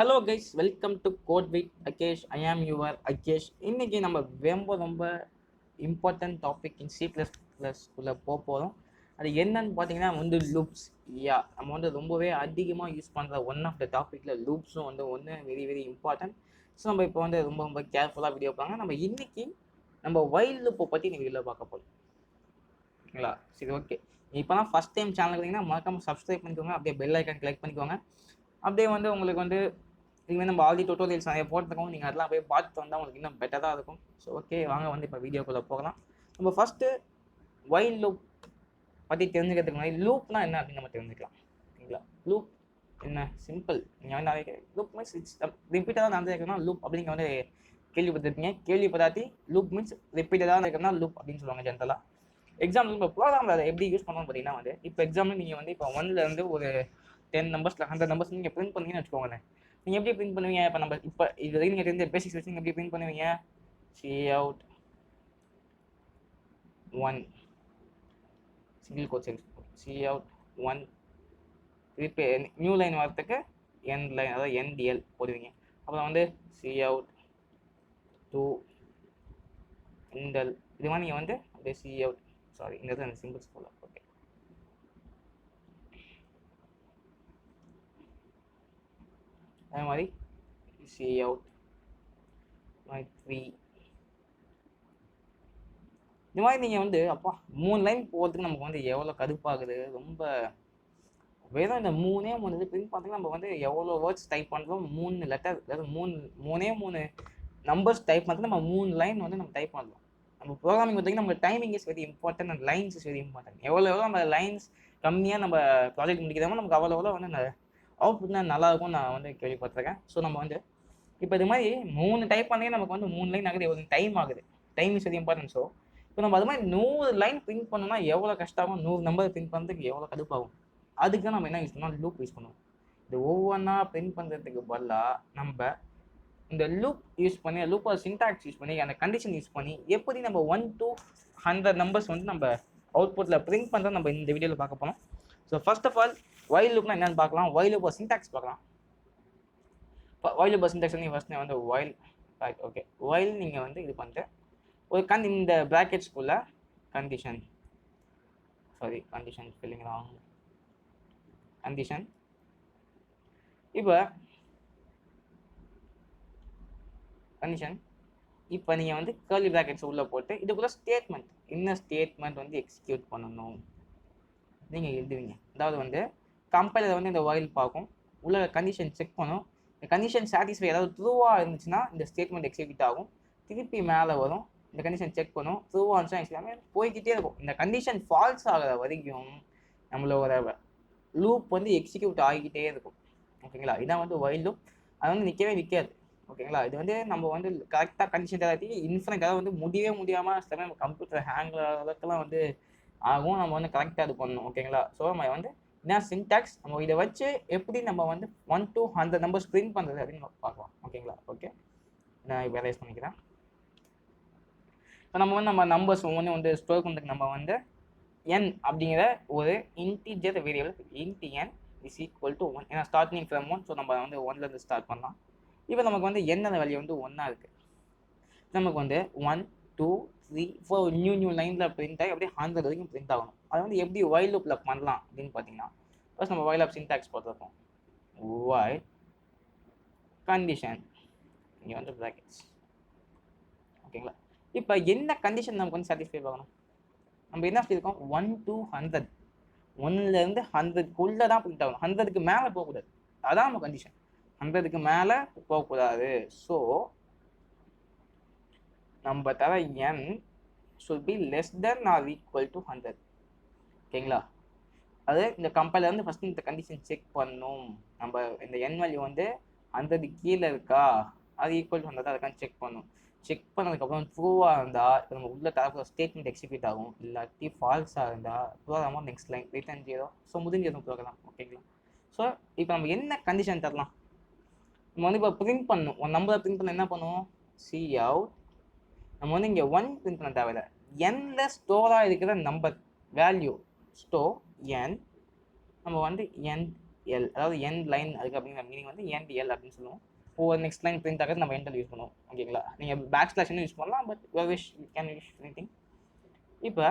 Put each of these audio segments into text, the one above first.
Hello guys, welcome to code with Akesh. I am your Akesh. இன்னைக்கு நம்ம ரொம்ப இம்பார்ட்டன்ட் டாபிக் இன் C++ உள்ள போகிறோம். அது என்னன்னு பார்த்தீங்கன்னா லூப்ஸ். நம்ம ரொம்பவே அதிகமாக யூஸ் பண்ணுற ஒன் ஆஃப் த டாப்பிக்கில் லூப்ஸும் ஒன்று வெரி இம்பார்ட்டன்ட். ஸோ நம்ம இப்போ ரொம்ப கேர்ஃபுல்லாக வீடியோ பார்க்கலாம். நம்ம இன்னைக்கு வைல்ட் லூப்பை பற்றி நீங்கள் வீடியோ பார்க்க போகிறோம். ஓகேங்களா? சரி, ஓகே. இப்போ தான் ஃபஸ்ட் டைம் சேனல் பார்த்தீங்கன்னா மறக்காம சப்ஸ்கிரைப் பண்ணிக்கோங்க. அப்படியே பெல் ஐக்கான் கிளிக் பண்ணிக்கோங்க. அப்படியே உங்களுக்கு இதுமாதிரி நம்ம ஆல்ரெடி டுட்டோரியல்ஸ் நிறைய போட்டுருக்கோம். நீங்கள் அதெல்லாம் போய் பார்த்து வந்தால் உங்களுக்கு இன்னும் பெட்டராக இருக்கும். ஸோ ஓகே, வாங்க இப்போ வீடியோக்குள்ளே போகலாம். நம்ம ஃபஸ்ட்டு வைல் லூப் பற்றி தெரிஞ்சுக்கிறதுக்கு முன்னாடி லூப்னா என்ன அப்படின்னு நம்ம தெரிஞ்சுக்கலாம். ஓகேங்களா? லூப் என்ன சிம்பிள். நீங்கள் நிறைய லூப் மீன்ஸ் ரிப்பீட்டடாக நடந்துருக்கணும். லூப் அப்படின்னு கேள்விப்பட்டிருப்பீங்க. கேள்விப்படாட்டி லூப் மீன்ஸ் ரிப்பீட்டடாக இருக்கணும்னா லூப் அப்படின்னு சொல்லுவாங்க ஜென்ரலாக. எக்ஸாம்பிள் இப்போ ப்ரோக்ராமில் அதை எப்படி யூஸ் பண்ணணும்னு பார்த்தீங்கன்னா இப்போ எக்ஸாம்பிள் நீங்கள் இப்போ 1லேருந்து ஒரு 10 நம்பர்ஸில் 100 நம்பர்ஸ் நீங்கள் பிரிண்ட் பண்ணீங்கன்னு வச்சுக்கோங்களேன். நீங்கள் எப்படி பிரிண்ட் பண்ணுவீங்க? இப்போ இது வரைக்கும் நீங்கள் தெரிஞ்ச பேசிக்ஸ் வச்சு நீங்கள் எப்படி பிரிண்ட் பண்ணுவீங்க? Cout 1 சிங்கிள் கோட் Cout 1 திருப்பி நியூ லைன் வரத்துக்கு என் லைன், அதாவது NDL போடுவீங்க. அப்புறம் Cout 2 indel. இது மாதிரி நீங்கள் அப்படியே Cout, சாரி இந்த அந்த சிம்பிள்ஸ் போல. ஓகே, அதே மாதிரி Cout 3. இந்த மாதிரி நீங்கள் அப்பா 3 லைன் போகிறதுக்கு நமக்கு எவ்வளோ கடுப்பாகுது. ரொம்ப வெறும் இந்த 3 இது பிரிண்ட் பார்த்தீங்கன்னா நம்ம எவ்வளோ வேர்ட்ஸ் டைப் பண்ணுறோம். 3 லெட்டர், அதாவது 3 நம்பர்ஸ் டைப் பண்ணுறது நம்ம 3 லைன் நம்ம டைப் பண்ணுறோம். நம்ம ப்ரோக்ராமிங் பார்த்தீங்கன்னா நம்ம timing is very important and lines is very important. எவ்வளோ நம்ம லைன்ஸ் கம்மியாக நம்ம ப்ராஜெக்ட் முடிக்கிறோமோ நமக்கு அவ்வளோ அவுட்புட்னா நல்லாயிருக்கும் நான் கேள்விப்பட்டிருக்கேன். ஸோ நம்ம இப்போ இது மாதிரி 3 டைப் பண்ணி நமக்கு 3 லைன் ஆகுது. எவ்வளோ டைம் ஆகுது. Time is very important. So இப்போ நம்ம அது மாதிரி 100 லைன் பிரிண்ட் பண்ணோம்னா எவ்வளோ கஷ்டமாகும். 100 நம்பர் பிரிண்ட் பண்ணுறதுக்கு எவ்வளோ கடுப்பாகும். அதுக்கு தான் நம்ம என்ன யூஸ் பண்ணுவோம்? லூப் யூஸ் பண்ணுவோம். இது ஒவ்வொன்றா பிரிண்ட் பண்ணுறதுக்கு பதிலாக நம்ம இந்த லூப் யூஸ் பண்ணி, லூப்போட சின்டாக்ஸ் யூஸ் பண்ணி, அந்த கண்டிஷன் யூஸ் பண்ணி எப்படி நம்ம 1 to 100 நம்பர்ஸ் நம்ம அவுட்புட்டில் பிரிண்ட் பண்ணுறோம் நம்ம இந்த வீடியோவில் பார்க்க போகிறோம். So first of all while லூப்னா என்னென்னு பார்க்கலாம். வைல் லூப்போட சின்டாக்ஸ் பார்க்கலாம். வைல் லூப்போட syntax first while. Right, okay. While நீங்கள் இது பண்ணிட்டு ஒரு இந்த ப்ராக்கெட்ஸ்குள்ள condition, sorry condition spelling wrong, condition. இப்போ கண்டிஷன் இப்போ நீங்கள் கர்லி ப்ராக்கெட்ஸ் உள்ளே போட்டு இதுக்குள்ள ஸ்டேட்மெண்ட், என்ன ஸ்டேட்மெண்ட் எக்ஸிக்யூட் பண்ணணும் நீங்கள் எழுதுவீங்க. அதாவது கம்பைலர் இந்த வைல் பார்க்கும், உள்ள கண்டிஷன் செக் பண்ணும். இந்த கண்டிஷன் சாட்டிஸ்ஃபை, அதாவது ட்ரூவாக இருந்துச்சுன்னா இந்த ஸ்டேட்மெண்ட் எக்ஸிக்யூட் ஆகும். திருப்பி மேலே வரும், இந்த கண்டிஷன் செக் பண்ணும். ட்ரூவாக இருந்துச்சுன்னா போய்கிட்டே இருக்கும். இந்த கண்டிஷன் ஃபால்ஸ் ஆகிற வரைக்கும் நம்மளோட லூப் எக்ஸிக்யூட் ஆகிக்கிட்டே இருக்கும். ஓகேங்களா? இதான் வைல் லூப். அது நிற்கவே நிற்காது. ஓகேங்களா? இது நம்ம கரெக்டாக கண்டிஷன் தராட்டி இன்ஃபினிட், அதாவது முடியவே முடியாமல் சில நம்ம கம்ப்யூட்டர் ஹேங்கில் அளவுக்குலாம் ஆகும். நம்ம கரெக்டாக இது பண்ணணும். ஓகேங்களா? ஸோ நம்ம என்ன சின்டாக்ஸ், நம்ம இதை வச்சு எப்படி நம்ம 1 to 100 நம்பர்ஸ் பிரிண்ட் பண்ணுறது அப்படின்னு பார்க்கலாம். ஓகேங்களா? ஓகே, நான் இப்போ ரியலைஸ் பண்ணிக்கிறேன். ஸோ நம்ம நம்பர்ஸ் ஒவ்வொன்று ஸ்டோர் பண்ணுறதுக்கு நம்ம n அப்படிங்கிற ஒரு integer variable int n is equal to 1. ஏன்னா ஸ்டார்டிங் ஃப்ரம் 1, ஸோ நம்ம 1லேருந்து ஸ்டார்ட் பண்ணலாம். இப்போ நமக்கு என்னென்ன வேல்யூ 1 இருக்குது. நமக்கு 1 2 3 4 நியூ லைனில் பிரிண்ட் ஆகி அப்படியே 100 வரைக்கும் பிரிண்ட் ஆகணும். அது எப்படி வைல் லூப்பில் பண்ணலாம் அப்படின்னு பார்த்தீங்கன்னா, ஃபர்ஸ்ட் நம்ம வைல் ஆப் சின்டாக்ஸ் பார்த்துருப்போம். வைல் கண்டிஷன், இங்கே ப்ராக்கெட்ஸ். ஓகேங்களா? இப்போ என்ன கண்டிஷன் நமக்கு சாட்டிஸ்ஃபை ஆகணும்? நம்ம என்ன சொல்லியிருக்கோம்? 1 to 100, 1லேருந்து 100க்குள்ளே தான் பிரிண்ட் ஆகணும். 100க்கு மேலே போகக்கூடாது. அதான் நம்ம கண்டிஷன். 100க்கு மேலே போகக்கூடாது. ஸோ நம்ம தர n should be less than or equal to 100. ஓகேங்களா? அது இந்த கம்பைலர் ஃபர்ஸ்ட் இந்த கண்டிஷன் செக் பண்ணும். நம்ம இந்த n வேல்யூ 100 கீழே இருக்கா, அது ஈக்குவல் டு 100 இருக்கான்னு செக் பண்ணும். செக் பண்ணதுக்கப்புறம் ட்ரூவாக இருந்தால் இப்போ நம்ம உள்ள தரப்புற ஸ்டேட்மெண்ட் எக்ஸிக்யூட் ஆகும். இல்லாட்டி ஃபால்ஸாக இருந்தால் ப்ரோக்ராமாக நெக்ஸ்ட் லைன் ரிட்டர்ன் 0. ஸோ முடிஞ்சிடும் ப்ரோக்ராம். ஓகேங்களா? ஸோ இப்போ நம்ம என்ன கண்டிஷன் தரலாம்? நம்ம இப்போ பிரிண்ட் பண்ணணும். ஒரு நம்பரை பிரிண்ட் பண்ண என்ன பண்ணுவோம்? Cout. நம்ம இங்கே 1 பிரிண்ட் பண்ண தேவையில்லை. n ஸ்டோராக இருக்கிற நம்பர் வேல்யூ ஸ்டோர் n. நம்ம n எல், அதாவது எண்ட் லைன் அதுக்கு அப்படிங்கிற மீனிங் வந்து எண்ட் எல் அப்படின்னு சொல்லுவோம். ஒவ்வொரு நெக்ஸ்ட் லைன் பிரிண்ட் ஆகிறது நம்ம எண்டல் யூஸ் பண்ணுவோம். ஓகேங்களா, நீங்கள் பேக் ஸ்லாஷ்னு யூஸ் பண்ணலாம், but wish can use anything. இப்போ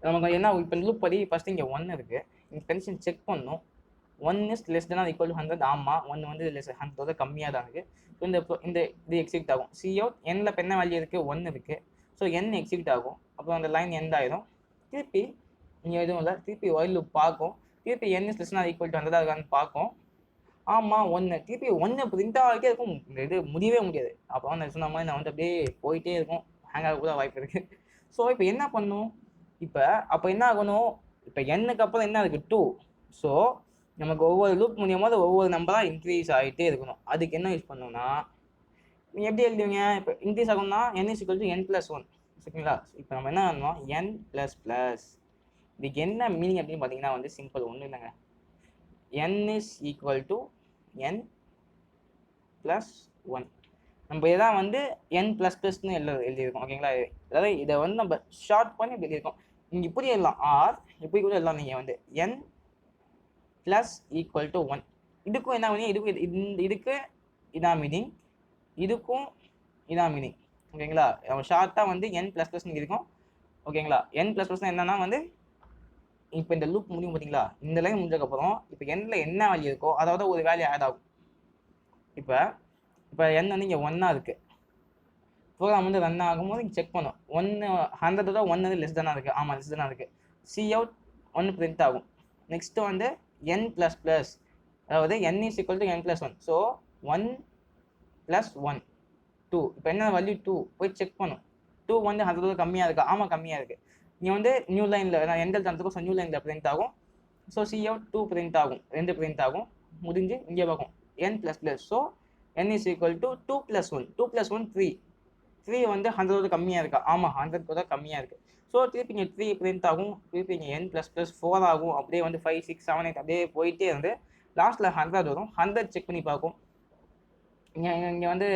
நமக்கு என்ன, இப்போ லூப் படி ஃபஸ்ட்டு இங்கே 1 இருக்குது, இங்கே கண்டிஷன் செக் பண்ணணும். 1 is less than or equal to 100. ஆமாம், 1 வந்து லெஸ் 100 கம்மியாக தான் இருக்குது. ஸோ இந்த இது எக்ஸிக்யூட் ஆகும். சி அவுட் எண்ணில் இப்போ என்ன வேல்யூ இருக்குது, 1 இருக்குது. ஸோ என் எக்ஸிக்யூட் ஆகும். அப்புறம் அந்த லைன் எண்ட் ஆயிடும். திருப்பி இங்கே எதுவும் இல்லை, திருப்பி ஒயில் லூப் பார்க்கும். திருப்பி n is less than or equal to 100 இருக்கான்னு பார்க்கும். ஆமாம் 1, திருப்பி 1 பிரிண்ட் ஆகிட்டே இருக்கும். இது முடியவே முடியாது. அப்புறம் நான் சொன்ன மாதிரி நான் வந்து அப்படியே போயிட்டே இருக்கும், ஹேங் ஆக கூட வாய்ப்பு இருக்குது. ஸோ இப்போ என்ன பண்ணும், இப்போ அப்போ என்ன ஆகணும், இப்போ எண்ணுக்கு அப்புறம் என்ன இருக்குது 2. ஸோ நமக்கு ஒவ்வொரு லூப் முடியும் போது ஒவ்வொரு நம்பராக இன்க்ரீஸ் ஆகிட்டே இருக்கணும். அதுக்கு என்ன யூஸ் பண்ணணும்னா, நீங்கள் எப்படி எழுதுவீங்க, இப்போ இன்க்ரீஸ் ஆகணும்னா n = n+1. ஓகேங்களா, இப்போ நம்ம என்ன பண்ணணும், n++. இதுக்கு என்ன மீனிங் அப்படின்னு பார்த்தீங்கன்னா வந்து சிம்பிள், ஒன்றும் இல்லைங்க. n = n+1. நம்ம இதான் வந்து n++ன்னு எழுதியிருக்கோம். ஓகேங்களா, அதாவது இதை வந்து நம்ம ஷார்ட் பண்ணி இப்படி எழுதியிருக்கோம். இங்கே இப்படி எழுதலாம், ஆர் இப்படி கூட எழுதலாம். நீங்கள் வந்து n += 1. இதுக்கும் என்ன மீனிங், இதுக்கு இதான் மீனிங், இதுக்கும் இதான் மீனிங். ஓகேங்களா, நம்ம ஷார்ட்டாக வந்து n++ இருக்கும். ஓகேங்களா, n++ என்னன்னா வந்து இப்போ இந்த லூப் முடியும் பார்த்தீங்களா, இந்த லைன் முடிஞ்சதுக்கப்புறம் இப்போ எண்ணில் என்ன வேல்யூ இருக்கோ அதாவது ஒரு வேல்யூ ஆட் ஆகும். இப்போ n வந்து இங்கே 1 இருக்குது. ப்ரோக்ராம் வந்து ரன் ஆகும்போது இங்கே செக் பண்ணும், 100 1 வந்து லெஸ் தானாக இருக்குது. ஆமாம், லெஸ் தானாக இருக்குது. சி அவுட் 1 பிரிண்ட் ஆகும். நெக்ஸ்ட்டு வந்து n++, அதாவது n = n+1. ஸோ 1 + 1 2. இப்போ என்ன வேல்யூ 2 போய் செக் பண்ணும். 2 வந்து 100 கம்மியாக இருக்கா, ஆமாம் கம்மியாக இருக்குது. இங்கே வந்து நியூ லைனில் எண்டல் தந்துக்கும். ஸோ நியூ லைனில் பிரிண்ட் ஆகும். ஸோ சி அவுட் 2 பிரிண்ட் ஆகும், 2 பிரிண்ட் ஆகும். முடிஞ்சு இங்கே பார்க்கும் n++. So n = 2 + 1. 2 + 1 3. 3 வந்து 100 கம்மியாக இருக்கா, ஆமாம் 100 கூட கம்மியாக இருக்குது. ஸோ திருப்பி இங்கே 3 பிரிண்ட் ஆகும். திருப்பி இங்கே n++ 4 ஆகும். அப்படியே வந்து 5 6 7 8 அப்படியே போயிட்டே இருந்து லாஸ்ட்டில் 100 வரும். 100 செக் பண்ணி பார்க்கும். இங்கே வந்து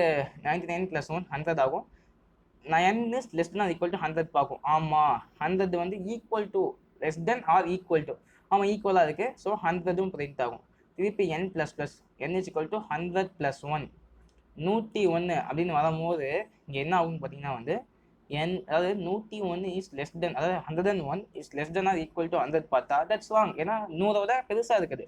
99 + 1 100 ஆகும். n is less than or equal to 100 பார்க்கும். ஆமாம் 100 வந்து equal to less than or equal to, ஆமாம் ஈக்குவலாக இருக்குது. ஸோ 100ம் பிரிண்ட் ஆகும். திருப்பி n++, n = 100 + 1 101 அப்படின்னு வரும்போது இங்கே என்ன ஆகும்னு பார்த்தீங்கன்னா வந்து அதாவது 101 இஸ் லெஸ் தென், அதாவது 101 is less than or equal to 100 பார்த்தா தட்ஸ் ராங். ஏன்னா 100 பெருசாக இருக்குது.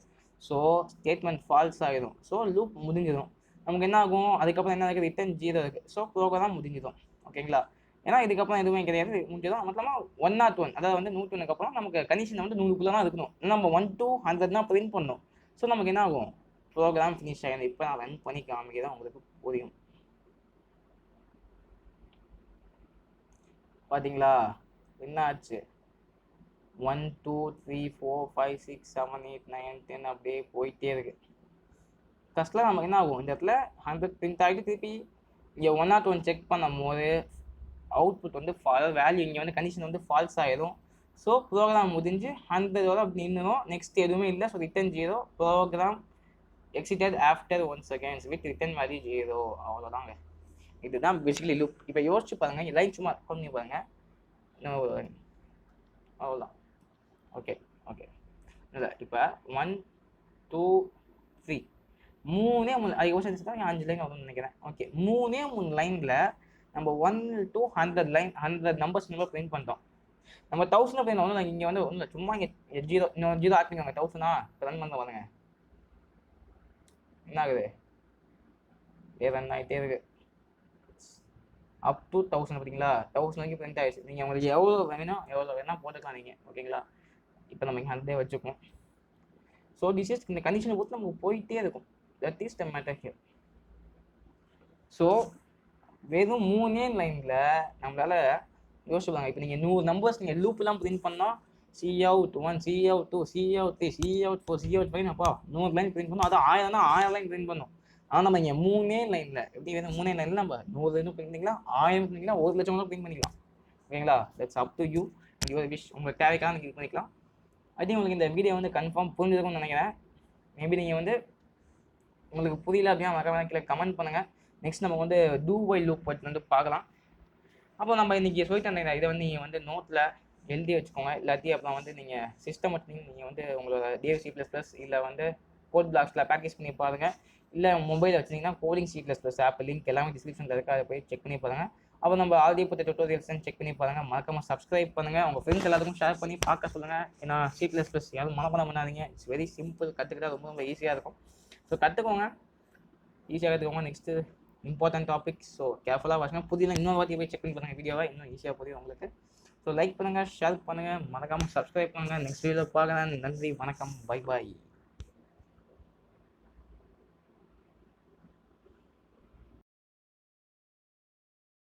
ஸோ ஸ்டேட்மெண்ட் ஃபால்ஸ் ஆகிடும். ஸோ லூப் முடிஞ்சிடும். நமக்கு என்ன ஆகும், அதுக்கப்புறம் என்ன இருக்குது, ரிட்டர்ன் 0 இருக்குது. ஸோ ப்ரோக்ராம் முடிஞ்சிடும். ஓகேங்களா, ஏன்னா இதுக்கப்புறம் எதுவுமே கிடையாது, முடிஞ்சதும். மொத்தமாக 101, அதாவது வந்து 101க்கு அப்புறம் நமக்கு கண்டிஷன் வந்து 100க்குள்ளே தான் இருக்கணும். நம்ம 1 to 100 தான் பிரிண்ட் பண்ணணும். ஸோ நமக்கு என்ன ஆகும், ப்ரோக்ராம் ஃபினிஷ் ஆகிடும். இப்போ நான் ரன் பண்ணி காமிக்கிறேன், உங்களுக்கு புரியும். பார்த்தீங்களா என்ன ஆச்சு, 1 2 3 4 5 6 7 8 9 10 அப்படியே போயிட்டே இருக்கு. ஃபஸ்ட்டில் நமக்கு என்ன ஆகும், இந்த இடத்துல 100 பிரிண்ட் ஆகிட்டு திருப்பி இங்கே 101 செக் பண்ணும் போது அவுட்புட் வந்து வேல்யூ இங்கே வந்து கண்டிஷன் வந்து ஃபால்ஸ் ஆகிடும். ஸோ ப்ரோக்ராம் முடிஞ்சு 100 அப்படி நின்றுடும். நெக்ஸ்ட் எதுவுமே இல்லை. So return 0. Program exited after 1 seconds with return value 0. அவ்வளோதாங்க. இதுதான் பேசிக்கலி லூப். இப்போ யோசிச்சு பாருங்கள், லைன் சும்மா பண்ணி பாருங்கள். அவ்வளோதான். ஓகே இல்லை இப்போ 1 2 3 3 அது யோசிச்சு தான் 5 லைன் வரும்னு நினைக்கிறேன். ஓகே 3 லைனில் நம்ம 1 to 100 லைன் 100 நம்பர்ஸ் நம்ம பிரிண்ட் பண்ணுறோம். நம்ம 1000 பிரிண்ட் வந்து இங்கே வந்து ஒன்றும் இல்லை, சும்மா இங்கே 0 இன்னும் 0 ஆட் பண்ணிக்கோங்க. 1000 இப்போ ரன் பண்ண பாருங்க என்ன ஆகுது, ரன் ஆகிட்டே இருக்கு அப் டு 1000. பார்த்தீங்களா 1000 வரைக்கும் பிரிண்ட் ஆகிடுச்சு. நீங்கள் உங்களுக்கு எவ்வளோ வேணால் போட்டுக்கலாம் நீங்கள். ஓகேங்களா, இப்போ நம்ம இங்கே 100 வச்சுக்கோம். ஸோ திஸ் இஸ் இந்த கண்டிஷனை பொறுத்து நமக்கு போயிட்டே இருக்கும். That is the matter here. So வெறும் 3 லைனில் நம்மளால் யோசிச்சுப்பாங்க. இப்போ நீங்கள் 100 நம்பர்ஸ் நீங்கள் லூப்லாம் பிரிண்ட் பண்ணால் C out 1 C out 2 C out 3 C out 4 C out 5 அப்பா 100 லைன் பிரிண்ட் பண்ணோம். அது 1000 லைன் பிரிண்ட் பண்ணோம். ஆனால் நம்ம இங்கே 3 லைனில் எப்படி வேணும், 3 லைனில் நம்ம 100 பிரிண்ட் பண்ணிக்கலாம், 1000 பண்ணிக்கலாம், 1,00,000 பிரிண்ட் பண்ணிக்கலாம். ஓகேங்களா, that's up to you. Your wish. உங்களுக்கு தேவைக்கான நீங்கள் இது பண்ணிக்கலாம். அது உங்களுக்கு இந்த வீடியோ வந்து கன்ஃபார்ம் புரிஞ்சிருக்கும்னு நினைக்கிறேன். மேபி நீங்கள் வந்து உங்களுக்கு புரியல அப்படின்னா மறக்காம கீழே கமெண்ட் பண்ணுங்கள். நெக்ஸ்ட் நம்ம வந்து டூ வைல் லூப் வந்து பார்க்கலாம். அப்போ நம்ம இன்றைக்கி சொல்லிட்டு இதை வந்து நீங்கள் வந்து நோட்டில் எழுதி வச்சுக்கோங்க. இல்லாட்டி அப்புறம் வந்து நீங்கள் சிஸ்டமேட்டிக் நீங்கள் வந்து உங்களோட C++ இல்லை வந்து கோட் பிளாக்ஸில் ப்ராக்டிஸ் பண்ணி பாருங்கள். இல்லை மொபைல் வச்சிங்கன்னா கோடிங் C++ ஆப் லிங்க் எல்லாமே டிஸ்கிரிப்ஷனில் இருக்குது, அதை போய் செக் பண்ணி பாருங்கள். அப்போ நம்ம ஆல்ரெடி இப்போ டுட்டோரியல்ஸ் செக் பண்ணி பாருங்கள். மறக்காம சப்ஸ்கிரைப் பண்ணுங்கள், உங்கள் ஃப்ரெண்ட்ஸ் எல்லாத்துக்கும் ஷேர் பண்ணி பார்க்க சொல்லுங்கள். ஏன்னா C++ யாரும் மனப்பாடம் பண்ணாதீங்க. இட்ஸ் வெரி சிம்பிள், கற்றுக்கிட்டா ரொம்ப ரொம்ப ஈஸியாக இருக்கும். ஸோ கற்றுக்கோங்க, ஈஸியாக கற்றுக்கோங்க. Next important topic. ஸோ கேர்ஃபுல்லாக வாசிங்க. புதிய இன்னொரு வாட்டி போய் செக் பண்ணி பாருங்கள் வீடியோவை, இன்னும் ஈஸியாக புரியும் உங்களுக்கு. ஸோ லைக் பண்ணுங்கள், ஷேர் பண்ணுங்கள், மறக்காமல் சப்ஸ்கிரைப் பண்ணுங்கள். நெக்ஸ்ட் வீடியோவில் பார்க்குறேன். நன்றி, வணக்கம், பை பாய்.